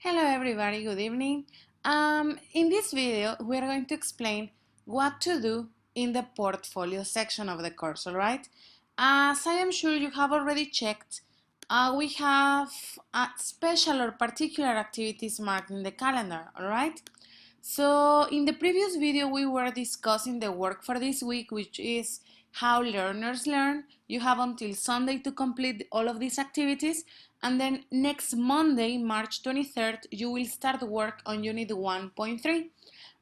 Hello everybody, good evening. In this video, we are going to explain what to do in the portfolio section of the course, alright? As I am sure you have already checked, we have special or particular activities marked in the calendar, alright? So in the previous video, we were discussing the work for this week, which is how learners learn. You have until Sunday to complete all of these activities. And then next Monday, March 23rd, you will start work on Unit 1.3.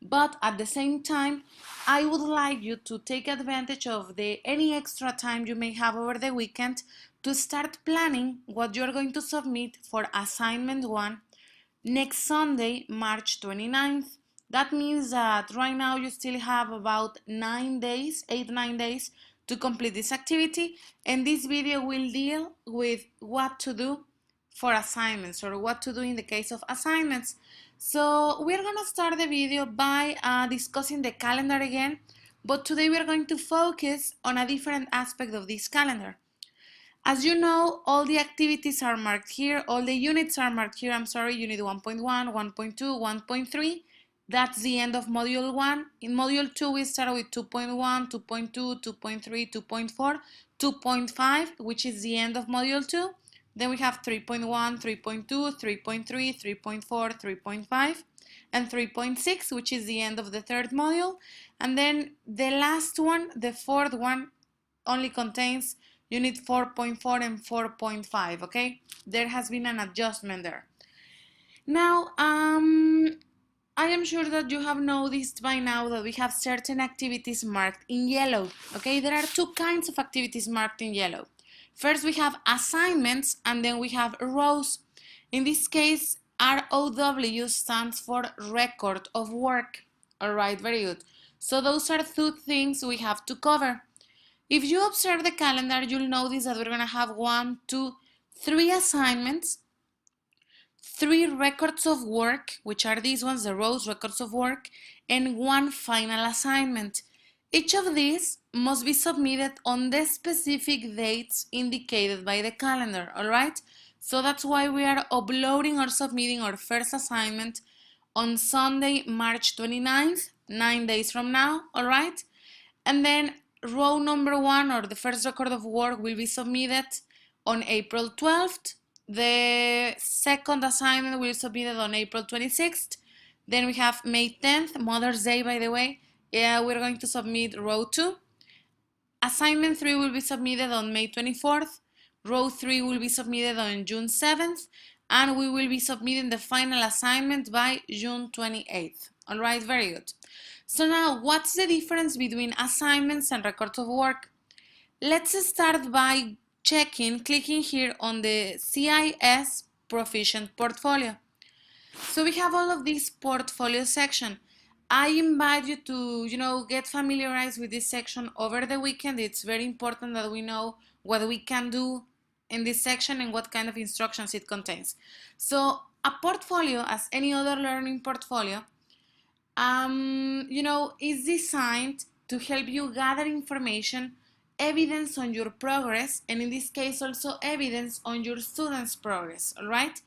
But at the same time, I would like you to take advantage of any extra time you may have over the weekend to start planning what you're going to submit for Assignment 1 next Sunday, March 29th. That means that right now you still have about 9 days, 8-9 days to complete this activity, and this video will deal with what to do for assignments or what to do in the case of assignments. So we're going to start the video by discussing the calendar again, but today we're going to focus on a different aspect of this calendar. As you know, all the activities are marked here, all the units are marked here, Unit 1.1, 1.2, 1.3. That's the end of Module 1. In Module 2, we start with 2.1, 2.2, 2.3, 2.4, 2.5, which is the end of Module 2. Then we have 3.1, 3.2, 3.3, 3.4, 3.5, and 3.6, which is the end of the third module. And then the last one, the fourth one, only contains Unit 4.4 and 4.5, okay? There has been an adjustment there. Now, I am sure that you have noticed by now that we have certain activities marked in yellow, okay? There are two kinds of activities marked in yellow. First, we have assignments, and then we have rows. In this case, ROW stands for record of work. All right, very good. So those are two things we have to cover. If you observe the calendar, you'll notice that we're going to have 1, 2, 3 assignments, 3 records of work, which are these ones, the rows, records of work, and 1 final assignment. Each of these must be submitted on the specific dates indicated by the calendar, alright? So that's why we are uploading or submitting our first assignment on Sunday, March 29th, 9 days from now, alright? And then row number 1, or the first record of work, will be submitted on April 12th. The second assignment will be submitted on April 26th. Then we have May 10th, Mother's Day, by the way. Yeah, we're going to submit row 2. Assignment 3 will be submitted on May 24th. Row 3 will be submitted on June 7th. And we will be submitting the final assignment by June 28th. All right, very good. So now, what's the difference between assignments and records of work? Let's start by clicking here on the CIS Proficient Portfolio. So we have all of this portfolio section. I invite you to, get familiarized with this section over the weekend. It's very important that we know what we can do in this section and what kind of instructions it contains. So a portfolio, as any other learning portfolio, is designed to help you gather information, evidence on your progress, and in this case also evidence on your students' progress, all right?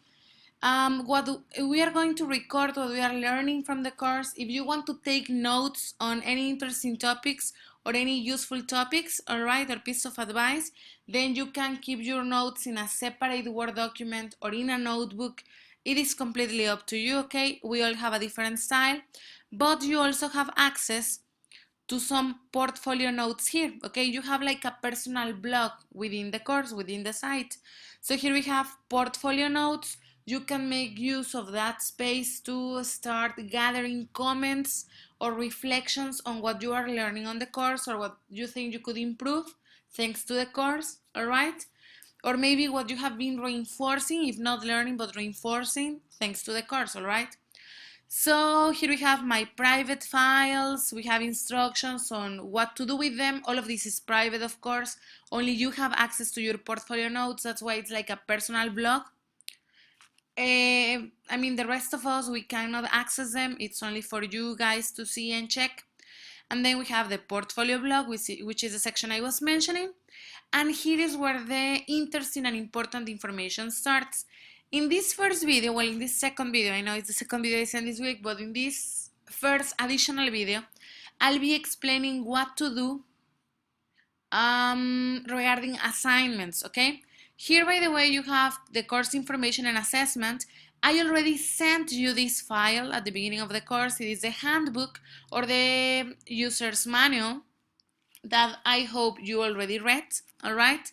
What we are going to record what we are learning from the course. If you want to take notes on any interesting topics or any useful topics, all right, or piece of advice, then you can keep your notes in a separate Word document or in a notebook. It is completely up to you, okay? We all have a different style, but you also have access to some portfolio notes here, okay? You have like a personal blog within the course, within the site. So here we have portfolio notes. You can make use of that space to start gathering comments or reflections on what you are learning on the course or what you think you could improve thanks to the course, all right? Or maybe what you have been reinforcing, if not learning, but reinforcing thanks to the course, all right? So here we have my private files. We have instructions on what to do with them. All of this is private, of course. Only you have access to your portfolio notes. That's why it's like a personal blog. The rest of us, we cannot access them. It's only for you guys to see and check. And then we have the portfolio blog, which is the section I was mentioning. And here is where the interesting and important information starts. In this first video, well, in this second video, I know it's the second video I sent this week, but in this first additional video, I'll be explaining what to do regarding assignments, okay? Here, by the way, you have the course information and assessment. I already sent you this file at the beginning of the course. It is the handbook or the user's manual that I hope you already read, all right?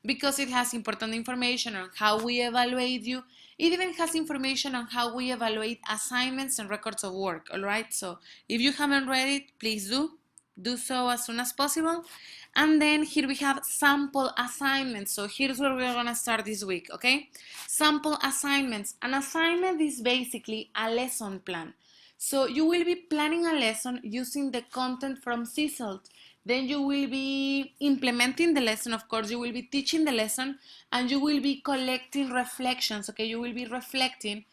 Because it has important information on how we evaluate you. It even has information on how we evaluate assignments and records of work, all right? So if you haven't read it, please do so as soon as possible. And then here we have sample assignments. So here's where we're gonna start this week, okay? Sample assignments. An assignment is basically a lesson plan. So you will be planning a lesson using the content from CSELT. Then you will be implementing the lesson, of course, you will be teaching the lesson, and you will be collecting reflections, okay? You will be reflecting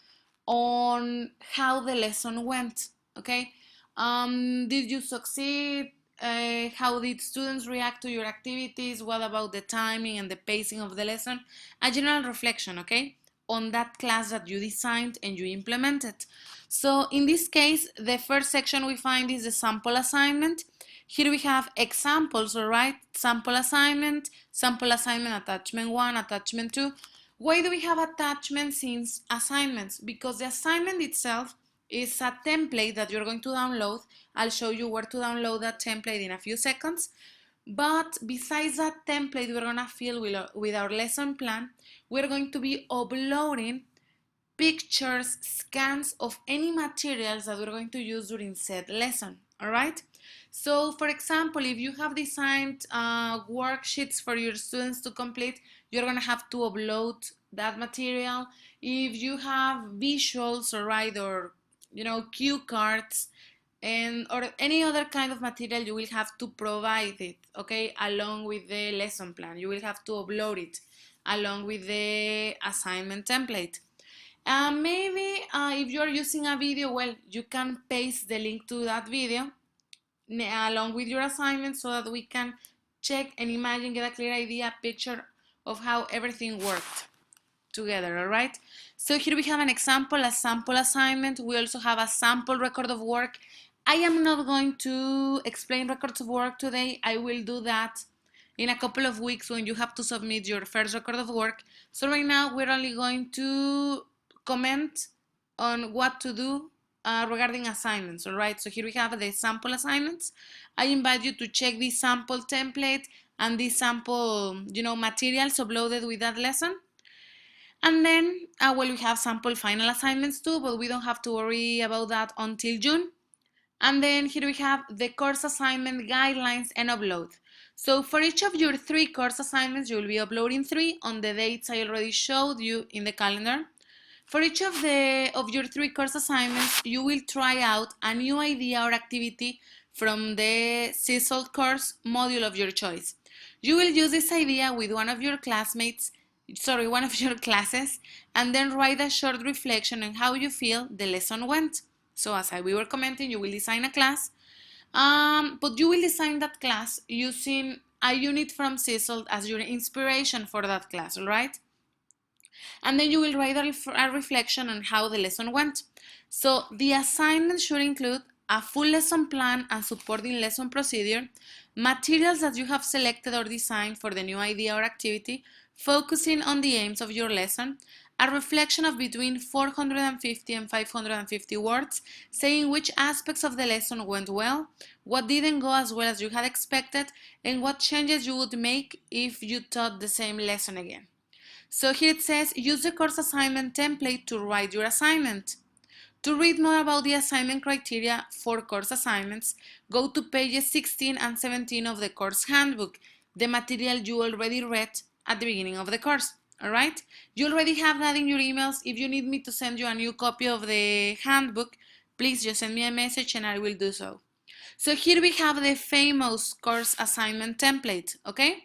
on how the lesson went, okay? Did you succeed? How did students react to your activities? What about the timing and the pacing of the lesson? A general reflection, okay, on that class that you designed and you implemented. So in this case, the first section we find is the sample assignment. Here we have examples, all right? Sample assignment attachment 1, attachment 2. Why do we have attachments in assignments? Because the assignment itself is a template that you're going to download. I'll show you where to download that template in a few seconds. But besides that template we're going to fill with our lesson plan, we're going to be uploading pictures, scans of any materials that we're going to use during said lesson, all right? So for example, if you have designed worksheets for your students to complete, you're going to have to upload that material. If you have visuals, all right, or cue cards or any other kind of material, you will have to provide it, okay, along with the lesson plan. You will have to upload it along with the assignment template. Maybe if you're using a video, well, you can paste the link to that video along with your assignment so that we can check and imagine, get a clear idea, picture of how everything worked together, all right? So here we have an example, a sample assignment. We also have a sample record of work. I am not going to explain records of work today. I will do that in a couple of weeks when you have to submit your first record of work. So right now we're only going to comment on what to do regarding assignments, all right? So here we have the sample assignments. I invite you to check this sample template and this sample, materials uploaded with that lesson. And then, well, we have sample final assignments too, but we don't have to worry about that until June. And then here we have the course assignment guidelines and upload. So for each of your 3 course assignments, you will be uploading 3 on the dates I already showed you in the calendar. For each of your 3 course assignments, you will try out a new idea or activity from the CSELT course module of your choice. You will use this idea with one of your classes, and then write a short reflection on how you feel the lesson went. So as we were commenting, you will design a class, but you will design that class using a unit from CSELT as your inspiration for that class, all right? And then you will write a reflection on how the lesson went. So the assignment should include a full lesson plan and supporting lesson procedure, materials that you have selected or designed for the new idea or activity, focusing on the aims of your lesson, a reflection of between 450 and 550 words, saying which aspects of the lesson went well, what didn't go as well as you had expected, and what changes you would make if you taught the same lesson again. So here it says, use the course assignment template to write your assignment. To read more about the assignment criteria for course assignments, go to pages 16 and 17 of the course handbook, the material you already read at the beginning of the course. All right? You already have that in your emails. If you need me to send you a new copy of the handbook, please just send me a message and I will do so. So here we have the famous course assignment template, okay?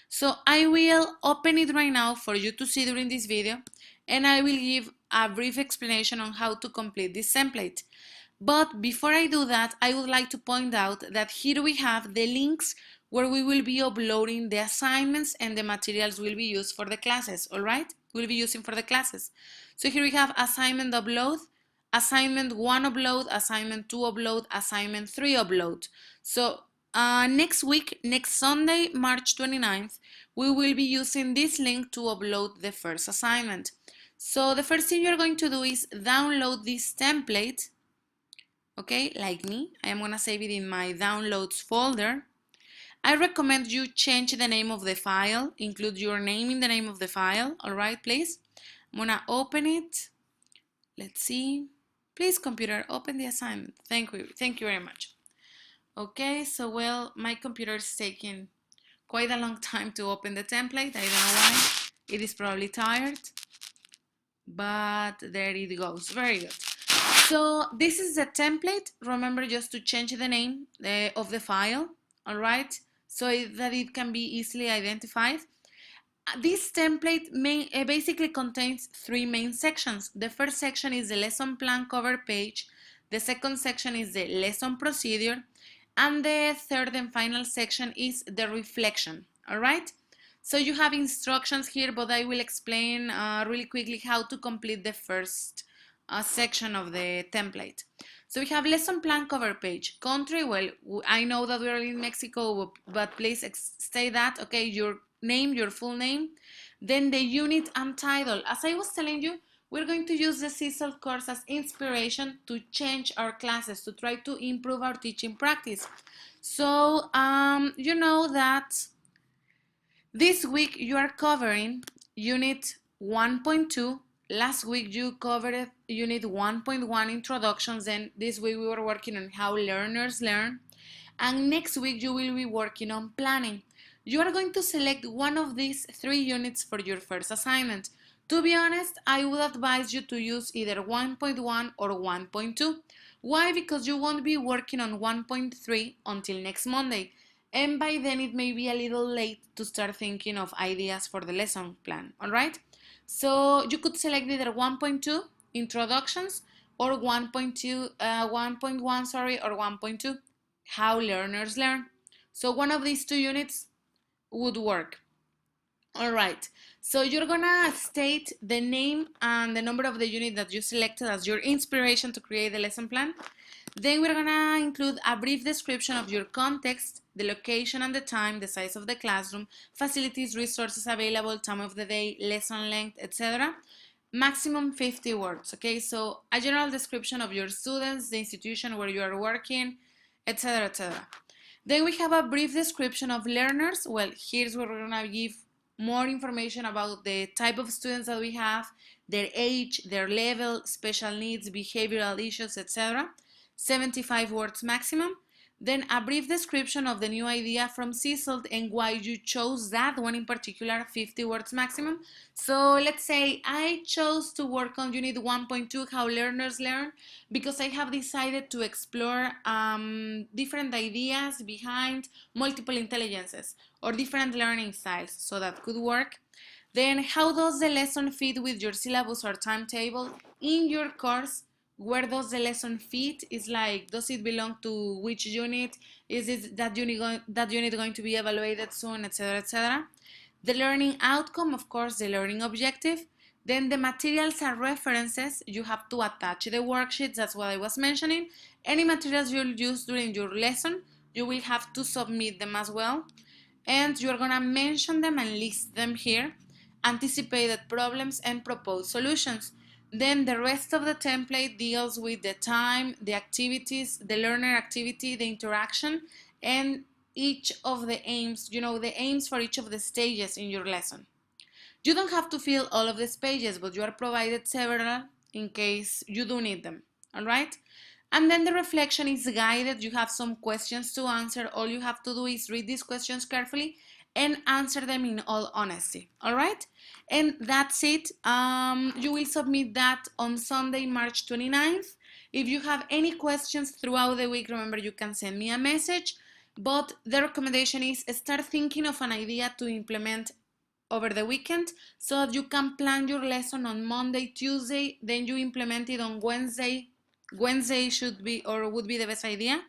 So I will open it right now for you to see during this video, and I will give a brief explanation on how to complete this template. But before I do that, I would like to point out that here we have the links where we will be uploading the assignments and the materials will be used for the classes, all right? We'll be using for the classes. So here we have assignment upload, assignment 1 upload, assignment 2 upload, assignment 3 upload. So next week, next Sunday, March 29th, we will be using this link to upload the first assignment. So the first thing you're going to do is download this template, okay, like me. I am gonna save it in my downloads folder. I recommend you change the name of the file, include your name in the name of the file, all right, please. I'm gonna open it. Let's see. Please, computer, open the assignment. Thank you very much. Okay, so well, my computer is taking quite a long time to open the template. I don't know why. It is probably tired, but there it goes. Very good. So this is the template. Remember just to change the name of the file, all right, so that it can be easily identified. This template basically contains three main sections. The first section is the lesson plan cover page. The second section is the lesson procedure. And the third and final section is the reflection, all right? So you have instructions here, but I will explain really quickly how to complete the first section of the template. So we have lesson plan cover page. Country, well, I know that we're in Mexico, but please say that, okay, your name, your full name, then the unit and title. As I was telling you, we're going to use the CSEL course as inspiration to change our classes, to try to improve our teaching practice. So you know that this week you are covering unit 1.2. Last week you covered unit 1.1 introductions, and this week we were working on how learners learn. And next week you will be working on planning. You are going to select one of these three units for your first assignment. To be honest, I would advise you to use either 1.1 or 1.2. Why? Because you won't be working on 1.3 until next Monday. And by then it may be a little late to start thinking of ideas for the lesson plan, all right? So you could select either 1.2, introductions, or 1.2, 1.1, sorry, or 1.2, how learners learn. So one of these two units would work. All right, so you're gonna state the name and the number of the unit that you selected as your inspiration to create the lesson plan. Then we're gonna include a brief description of your context, the location and the time, the size of the classroom, facilities, resources available, time of the day, lesson length, etc. Maximum 50 words, okay? So a general description of your students, the institution where you are working, etc., etc. Then we have a brief description of learners. Well, here's where we're gonna give more information about the type of students that we have, their age, their level, special needs, behavioral issues, etc. 75 words maximum. Then a brief description of the new idea from CSEL and why you chose that one in particular, 50 words maximum. So let's say I chose to work on unit 1.2, how learners learn, because I have decided to explore different ideas behind multiple intelligences or different learning styles, so that could work. Then how does the lesson fit with your syllabus or timetable in your course? Where does the lesson fit? Is like, does it belong to which unit? Is it that unit going to be evaluated soon, etc., etc.? The learning outcome, of course, the learning objective. Then the materials and references, you have to attach the worksheets, that's what I was mentioning. Any materials you'll use during your lesson, you will have to submit them as well. And you're gonna mention them and list them here. Anticipated problems and proposed solutions. Then the rest of the template deals with the time, the activities, the learner activity, the interaction, and each of the aims, the aims for each of the stages in your lesson. You don't have to fill all of these pages, but you are provided several in case you do need them, all right? And then the reflection is guided. You have some questions to answer. All you have to do is read these questions carefully and answer them in all honesty, all right? And that's it. You will submit that on Sunday, March 29th. If you have any questions throughout the week, remember you can send me a message, but the recommendation is start thinking of an idea to implement over the weekend so that you can plan your lesson on Monday, Tuesday, then you implement it on Wednesday, Wednesday should be or would be the best idea.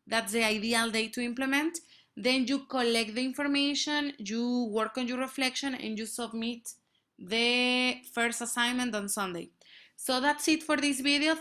That's the ideal day to implement. Then you collect the information, you work on your reflection, and you submit the first assignment on Sunday. So that's it for this video.